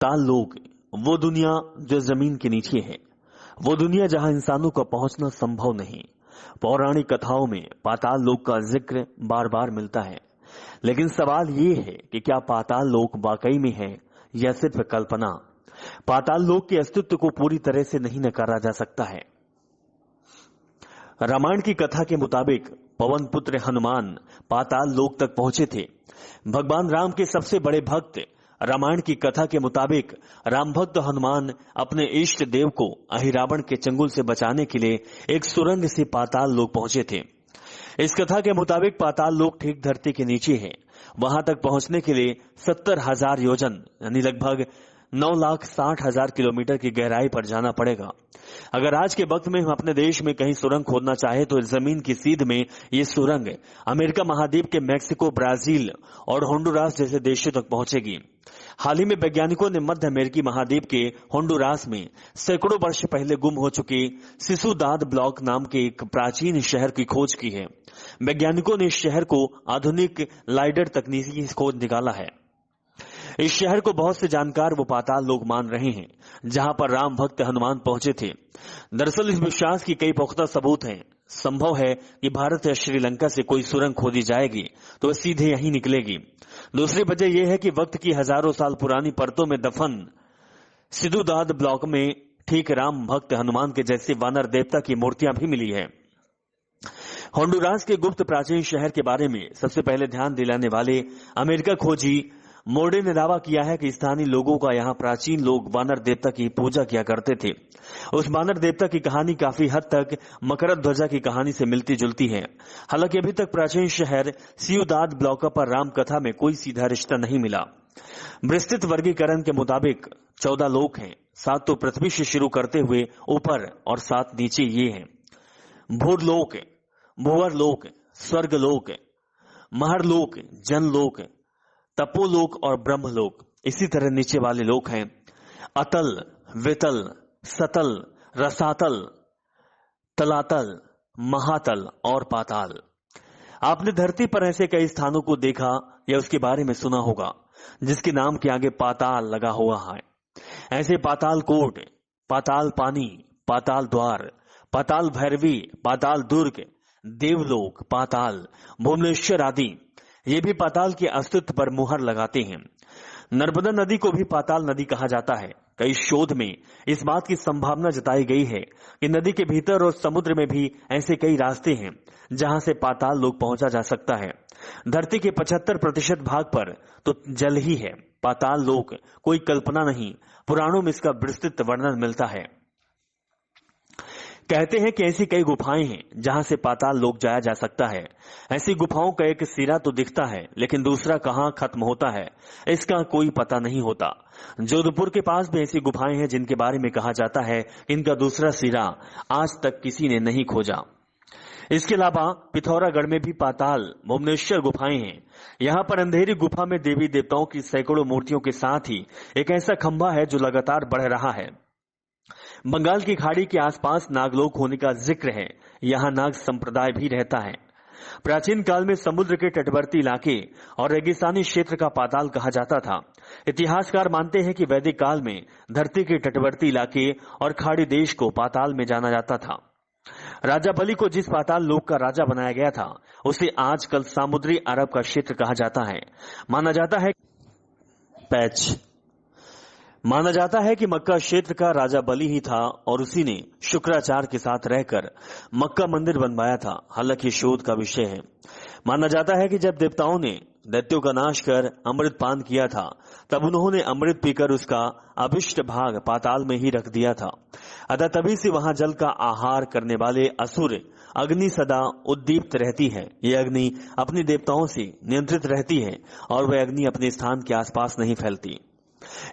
पाताल लोक वो दुनिया जो जमीन के नीचे है, वो दुनिया जहां इंसानों का पहुंचना संभव नहीं। पौराणिक कथाओं में पाताल लोक का जिक्र बार बार मिलता है, लेकिन सवाल ये है कि क्या पाताल लोक वाकई में है या सिर्फ कल्पना। पाताल लोक के अस्तित्व को पूरी तरह से नहीं नकारा जा सकता है। रामायण की कथा के मुताबिक पवन पुत्र हनुमान पाताल लोक तक पहुंचे थे। भगवान राम के सबसे बड़े भक्त रामायण की कथा के मुताबिक राम भक्त हनुमान अपने इष्ट देव को अहिरावण के चंगुल से बचाने के लिए एक सुरंग से पाताल लोक पहुंचे थे। इस कथा के मुताबिक पाताल लोक ठीक धरती के नीचे है। वहां तक पहुंचने के लिए 70,000 योजन यानी लगभग 9,60,000 किलोमीटर की गहराई पर जाना पड़ेगा। अगर आज के वक्त में हम अपने देश में कहीं सुरंग खोदना चाहे तो जमीन की सीध में ये सुरंग अमेरिका महाद्वीप के मैक्सिको, ब्राजील और होंडुरास जैसे देशों तक पहुंचेगी। हाल ही में वैज्ञानिकों ने मध्य अमेरिकी महाद्वीप के होंडुरास में सैकड़ों वर्ष पहले गुम हो चुके सिसुदाद ब्लॉक नाम के एक प्राचीन शहर की खोज की है। वैज्ञानिकों ने इस शहर को आधुनिक लाइडर तकनीक की खोज निकाला है। इस शहर को बहुत से जानकार वो पाताल लोक मान रहे हैं जहां पर राम भक्त हनुमान पहुंचे थे। दरअसल इस विश्वास की कई पुख्ता सबूत हैं। संभव है कि भारत या श्रीलंका से कोई सुरंग खोदी जाएगी तो वह सीधे यहीं निकलेगी। दूसरी वजह यह है कि वक्त की हजारों साल पुरानी परतों में दफन सिद्धूदाद ब्लॉक में ठीक राम भक्त हनुमान के जैसे वानर देवता की मूर्तियां भी मिली है। होंडुरास के गुप्त प्राचीन शहर के बारे में सबसे पहले ध्यान दिलाने वाले अमेरिका खोजी मोर्डे ने दावा किया है कि स्थानीय लोगों का यहाँ प्राचीन लोग वानर देवता की पूजा किया करते थे। उस वानर देवता की कहानी काफी हद तक मकर ध्वजा की कहानी से मिलती जुलती है। हालांकि अभी तक प्राचीन शहर सियुदाद ब्लॉक पर राम कथा में कोई सीधा रिश्ता नहीं मिला। विस्तृत वर्गीकरण के मुताबिक 14 लोक हैं। 7 तो पृथ्वी से शुरू करते हुए ऊपर और 7 नीचे ये हैं: भूरलोक, भूवरलोक, स्वर्गलोक, महरलोक, जनलोक, तपोलोक और ब्रह्मलोक। इसी तरह नीचे वाले लोक हैं अतल, वितल, सतल, रसातल, तलातल, महातल और पाताल। आपने धरती पर ऐसे कई स्थानों को देखा या उसके बारे में सुना होगा जिसके नाम के आगे पाताल लगा हुआ है। ऐसे पाताल कोट, पाताल पानी, पाताल द्वार, पाताल भैरवी, पाताल दुर्ग, देवलोक, पाताल, भुवनेश्वर आदि ये भी पाताल के अस्तित्व पर मुहर लगाते हैं। नर्मदा नदी को भी पाताल नदी कहा जाता है। कई शोध में इस बात की संभावना जताई गई है कि नदी के भीतर और समुद्र में भी ऐसे कई रास्ते हैं जहां से पाताल लोक पहुंचा जा सकता है। धरती के 75% भाग पर तो जल ही है। पाताल लोक कोई कल्पना नहीं, पुराणों में इसका विस्तृत वर्णन मिलता है। कहते हैं कि ऐसी कई गुफाएं हैं जहां से पाताल लोक जाया जा सकता है। ऐसी गुफाओं का एक सिरा तो दिखता है, लेकिन दूसरा कहां खत्म होता है इसका कोई पता नहीं होता। जोधपुर के पास भी ऐसी गुफाएं हैं जिनके बारे में कहा जाता है इनका दूसरा सिरा आज तक किसी ने नहीं खोजा। इसके अलावा पिथौरागढ़ में भी पाताल भुवनेश्वर गुफाएं हैं। यहाँ पर अंधेरी गुफा में देवी देवताओं की सैकड़ों मूर्तियों के साथ ही एक ऐसा खंभा है जो लगातार बढ़ रहा है। बंगाल की खाड़ी के आसपास नागलोक होने का जिक्र है। यहाँ नाग संप्रदाय भी रहता है। प्राचीन काल में समुद्र के तटवर्ती इलाके और रेगिस्तानी क्षेत्र का पाताल कहा जाता था। इतिहासकार मानते हैं कि वैदिक काल में धरती के तटवर्ती इलाके और खाड़ी देश को पाताल में जाना जाता था। राजा बलि को जिस पाताल लोक का राजा बनाया गया था उसे आजकल समुद्री अरब का क्षेत्र कहा जाता है। माना जाता है कि मक्का क्षेत्र का राजा बलि ही था और उसी ने शुक्राचार्य के साथ रहकर मक्का मंदिर बनवाया था। हालांकि शोध का विषय है। माना जाता है कि जब देवताओं ने दैत्यों का नाश कर अमृत पान किया था तब उन्होंने अमृत पीकर उसका अभिष्ट भाग पाताल में ही रख दिया था। अतः तभी से वहां जल का आहार करने वाले असुर अग्नि सदा उद्दीप्त रहती है। ये अग्नि अपने देवताओं से नियंत्रित रहती है और वह अग्नि अपने स्थान के आसपास नहीं फैलती।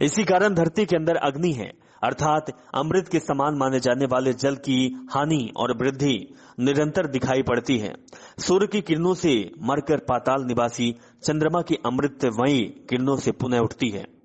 इसी कारण धरती के अंदर अग्नि है, अर्थात अमृत के समान माने जाने वाले जल की हानि और वृद्धि निरंतर दिखाई पड़ती है। सूर्य की किरणों से मरकर पाताल निवासी चंद्रमा की अमृतमयी किरणों से पुनः उठती है।